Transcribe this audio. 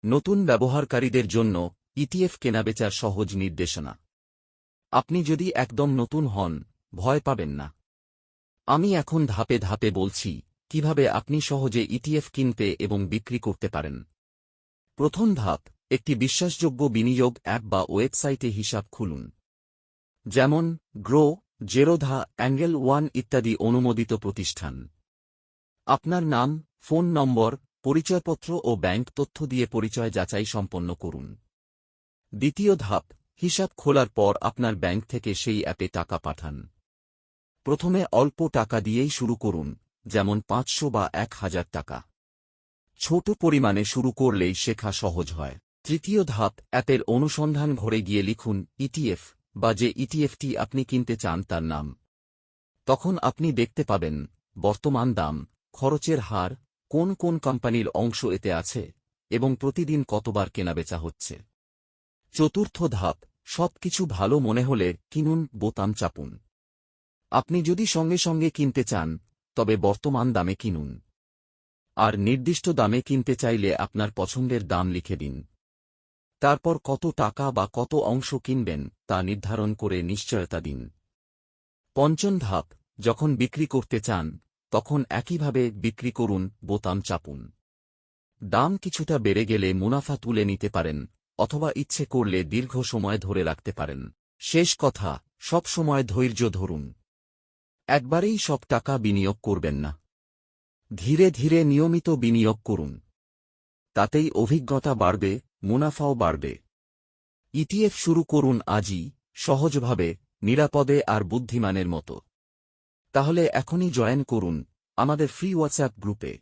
নতুন ব্যবহারকারীদের জন্য ইটিএফ কেনাবেচার সহজ নির্দেশনা। আপনি যদি একদম নতুন হন, ভয় পাবেন না। আমি এখন ধাপে ধাপে বলছি কিভাবে আপনি সহজে ইটিএফ কিনতে এবং বিক্রি করতে পারেন। প্রথম ধাপ, একটি বিশ্বাসযোগ্য বিনিয়োগ অ্যাপ বা ওয়েবসাইটে হিসাব খুলুন। যেমন গ্রো, জেরোধা, অ্যাঙ্গেল ওয়ান ইত্যাদি অনুমোদিত প্রতিষ্ঠান। আপনার নাম, ফোন নম্বর, পরিচয়পত্র ও ব্যাংক তথ্য দিয়ে পরিচয় যাচাই সম্পন্ন করুন। দ্বিতীয় ধাপ, হিসাব খোলার পর আপনার ব্যাংক থেকে সেই অ্যাপে টাকা পাঠান। প্রথমে অল্প টাকা দিয়েই শুরু করুন, যেমন 500 বা 1000 টাকা। ছোট পরিমাণে শুরু করলেই শেখা সহজ হয়। তৃতীয় ধাপ, অ্যাপের অনুসন্ধান ঘরে গিয়ে লিখুন ইটিএফ বা যে ইটিএফটি আপনি কিনতে চান তার নাম। তখন আপনি দেখতে পাবেন বর্তমান দাম, খরচের হার, কোন কোন কোম্পানির অংশ এতে আছে এবং প্রতিদিন কতবার কেনাবেচা হচ্ছে। চতুর্থ ধাপ, সবকিছু ভালো মনে হলে কিনুন বোতাম চাপুন। আপনি যদি সঙ্গে সঙ্গে কিনতে চান, তবে বর্তমান দামে কিনুন। আর নির্দিষ্ট দামে কিনতে চাইলে আপনার পছন্দের দাম লিখে দিন। তারপর কত টাকা বা কত অংশ কিনবেন তা নির্ধারণ করে নিশ্চয়তা দিন। পঞ্চম ধাপ, যখন বিক্রি করতে চান, তখন একইভাবে বিক্রি করুন বোতাম চাপুন। দাম কিছুটা বেড়ে গেলে মুনাফা তুলে নিতে পারেন, অথবা ইচ্ছে করলে দীর্ঘ সময় ধরে রাখতে পারেন। শেষ কথা, সব সময় ধৈর্য ধরুন। একবারেই সব টাকা বিনিয়োগ করবেন না। ধীরে ধীরে নিয়মিত বিনিয়োগ করুন। তাতেই অভিজ্ঞতা বাড়বে, মুনাফাও বাড়বে। ইটিএফ শুরু করুন আজই, সহজভাবে, নিরাপদে আর বুদ্ধিমানের মতো। তাহলে এখনই জয়েন করুন আমাদের ফ্রি হোয়াটসঅ্যাপ গ্রুপে।